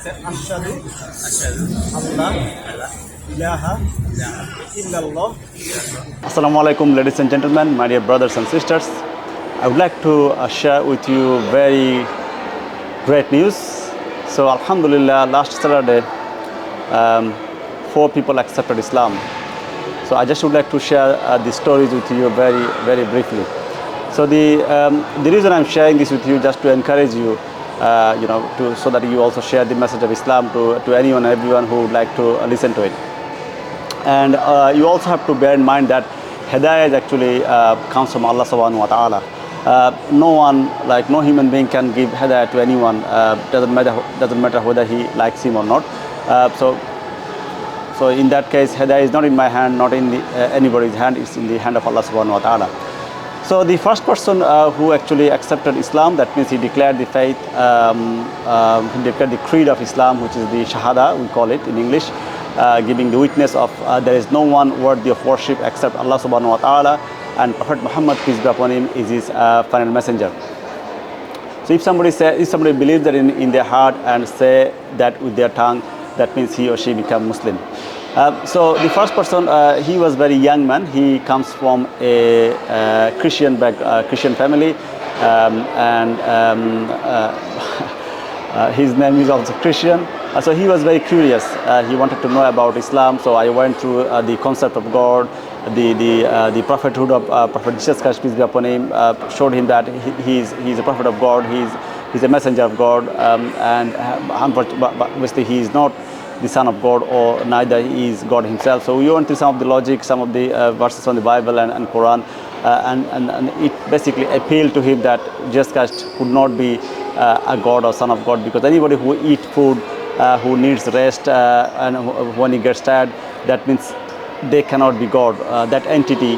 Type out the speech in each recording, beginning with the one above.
Ashhadu Allah ilaha illallah. Assalamu alaikum, ladies and gentlemen, my dear brothers and sisters. I would like to share with you very great news. So Alhamdulillah, last Saturday, 4 people accepted Islam. So I just would like to share the stories with you very briefly. So the reason I'm sharing this with you, just to encourage you, so that you also share the message of Islam to anyone and everyone who would like to listen to it. And you also have to bear in mind that Hedayah actually comes from Allah subhanahu wa ta'ala. No one, like no human being, can give Hedayah to anyone. Doesn't matter whether he likes him or not. So in that case, Hedayah is not in my hand, not in anybody's hand. It's in the hand of Allah subhanahu wa ta'ala. So the first person who actually accepted Islam, that means he declared the faith, he declared the creed of Islam, which is the Shahada, we call it in English, giving the witness of there is no one worthy of worship except Allah subhanahu wa ta'ala, and Prophet Muhammad, peace be upon him, is his final messenger. So if somebody believes that in their heart and say that with their tongue, that means he or she become Muslim. So the first person, he was very young man. He comes from a Christian family, his name is also Christian. So he was very curious. He wanted to know about Islam. So I went through the concept of God, the prophethood of Prophet Jesus Christ, peace be upon him. Showed him that he's a prophet of God. He's a messenger of God, and obviously he is not the Son of God, or neither he is God himself. So we went through some of the logic, some of the verses from the Bible and Quran, and it basically appealed to him that Jesus Christ could not be a God or Son of God, because anybody who eats food, who needs rest, and when he gets tired, that means they cannot be God. That entity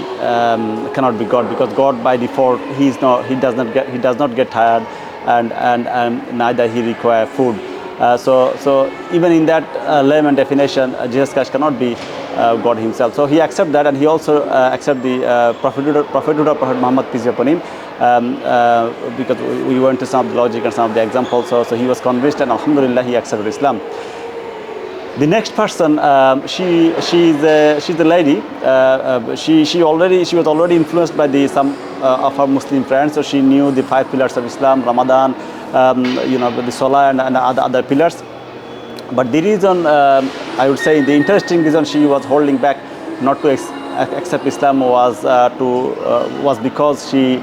cannot be God, because God by default he does not get tired, and neither he require food. So even in that layman definition, Jesus Christ cannot be God himself. So he accepts that, and he also accepts the prophethood of Prophet Muhammad, peace be upon him, because we went to some of the logic and some of the examples. So he was convinced, and Alhamdulillah, he accepted Islam. The next person, she's a lady. She was already influenced by some of her Muslim friends. So she knew the 5 pillars of Islam, Ramadan, the Salah and other pillars. But the reason, I would say, the interesting reason she was holding back not to accept Islam was because she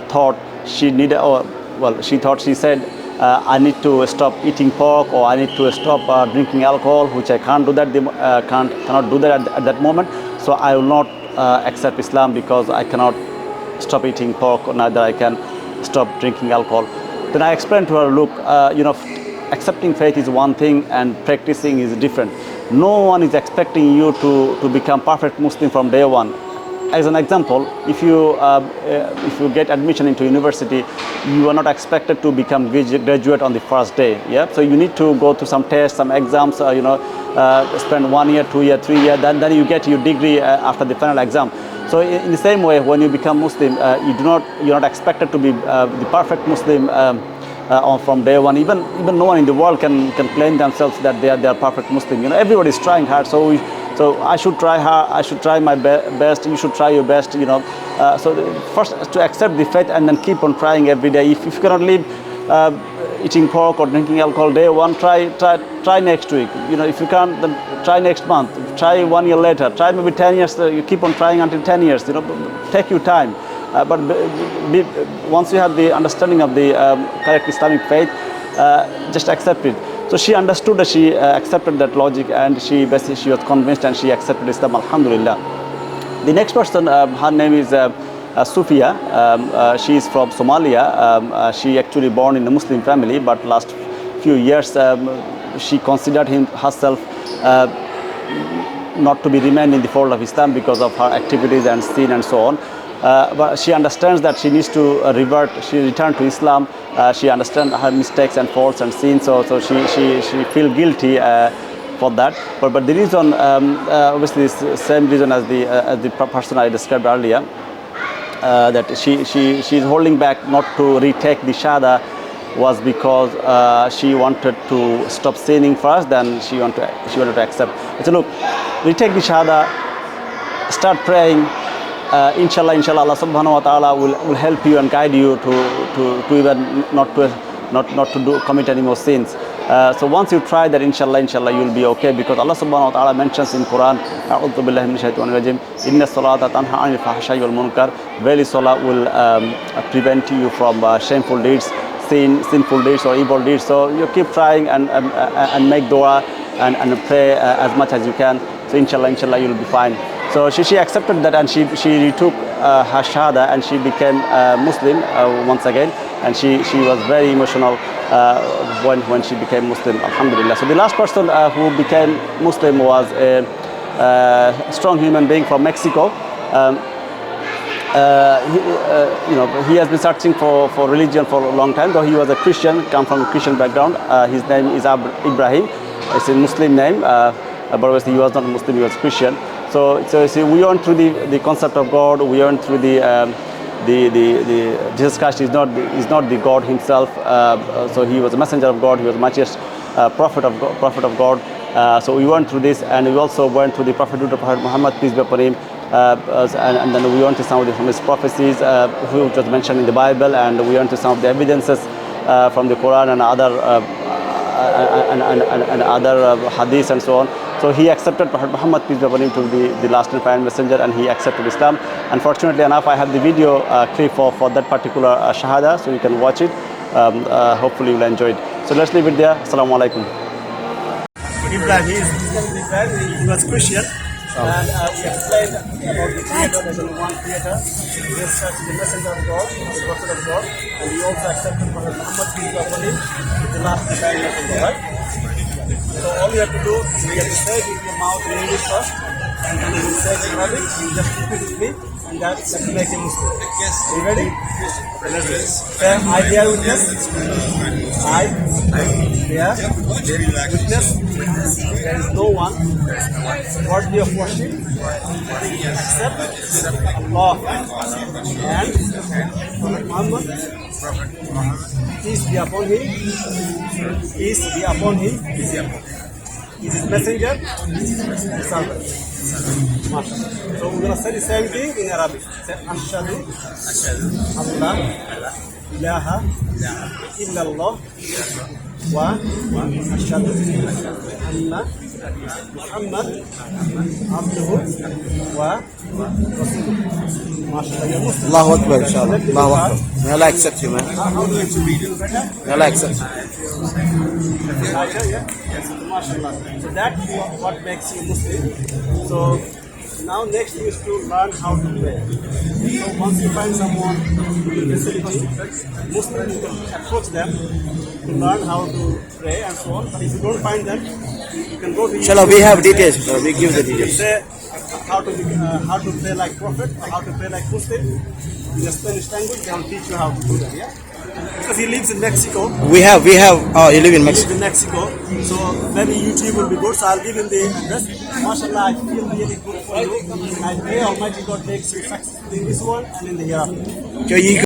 thought she said, I need to stop eating pork, or I need to stop drinking alcohol, which I can't do that. Cannot do that at that moment. So I will not accept Islam because I cannot stop eating pork, or neither I can stop drinking alcohol. Then I explained to her, look, accepting faith is one thing and practicing is different. No one is expecting you to become perfect Muslim from day one. As an example, if you get admission into university, you are not expected to become graduate on the first day. Yeah, so you need to go through some tests, some exams. Spend 1 year, 2 year, 3 year. Then you get your degree after the final exam. So in the same way, when you become Muslim, you're not expected to be the perfect Muslim from day one. Even no one in the world can claim themselves that they are perfect Muslim. Everybody is trying hard. So I should try hard. I should try my best. You should try your best. So first to accept the faith and then keep on trying every day. If you cannot live eating pork or drinking alcohol day one, try next week. If you can't, then try next month. Try 1 year later. Try maybe 10 years. You keep on trying until 10 years. Take your time. But once you have the understanding of the correct Islamic faith, just accept it. So she understood that, she accepted that logic, and she was convinced, and she accepted Islam, Alhamdulillah. The next person, her name is Sufiyah. She is from Somalia. She actually born in a Muslim family, but last few years she considered herself not to be remain in the fold of Islam because of her activities and sin and so on. But she understands that she needs to revert. She returned to Islam. She understands her mistakes and faults and sins. So she feel guilty for that. But the reason, obviously, is the same reason as the person I described earlier. That she is holding back not to retake the Shahada was because she wanted to stop sinning first, then she wanted to accept. So look, retake the Shahada, start praying. Inshallah, Allah subhanahu wa ta'ala will help you and guide you to even not to commit any more sins. So once you try that, inshallah you'll be okay, because Allah subhanahu wa ta'ala mentions in Quran, A'udhu billahi minash shaitanir rajim, Inna salata tanha 'anil fahsha'i wal munkar. Verily salah will prevent you from shameful deeds, sinful deeds or evil deeds. So you keep trying and make dua and pray as much as you can. So inshallah you'll be fine. So she accepted that, and she retook her Shahada, and she became Muslim once again, and she was very emotional when she became Muslim. Alhamdulillah. So the last person who became Muslim was a strong human being from Mexico. He has been searching for religion for a long time, though he was a Christian, come from a Christian background. His name is Ibrahim. It's a Muslim name, but obviously he was not Muslim, he was Christian. So we went through the concept of God. We went through the Jesus Christ is not the God himself. So he was a messenger of God. He was Messiah, prophet of God. So we went through this, and we also went through the Prophet Muhammad, peace be upon him. And then we went to some of his prophecies, which was mentioned in the Bible, and we went to some of the evidences from the Quran and other hadiths and so on. So he accepted Prophet Muhammad, peace be upon him, to be the last and final messenger, and he accepted Islam. Unfortunately enough, I have the video clip for that particular Shahada, so you can watch it. Hopefully you will enjoy it. So let's leave it there. Assalamu alaikum. Ibrahim, he was Christian, and we explained about the Creator, there's only one Creator. He is the messenger of God, the prophet of God, and he also accepted Prophet Muhammad, peace be upon him, the last and final messenger, right? So all you have to do is you have to say it with your mouth in English first, and then you will say it in Arabic. You just repeat it with me, and that will make a Muslim. Yes. Are you ready? Yes. Let's do it. Say, I bear witness. I bear witness. There is no one worthy of worship except Allah and Prophet Muhammad. Peace be upon him. Peace be upon him. He is his messenger and servant. So we're going to say the same thing in Arabic. Say, Ashhadu Allah ilaha illallah wa ashhadu anna Muhammad abduhu wa rasuluhu. MashaAllah, you're Muslim. Allahu Akbar, inshallah. Allahu Akbar. May Allah accept you, man. How do you read it better? May Allah accept you. MashaAllah. So that's what makes you Muslim. So now next is to learn how to pray. So once you find someone in the facility, Muslim, you can approach them to learn how to pray and so on. But if you don't find them, you can go to Inshallah, we have details. We give the details. Say how to pray like Prophet or how to pray like Muslim. In the Spanish language, they will teach you how to do that. Yeah. Because he lives in Mexico. We have. Oh, you live in He Mexico. lives in Mexico, so maybe YouTube will be good. So I'll give him the address. MashaAllah, I feel really good for you. I pray Almighty God makes you successful in this world and in the hereafter. So you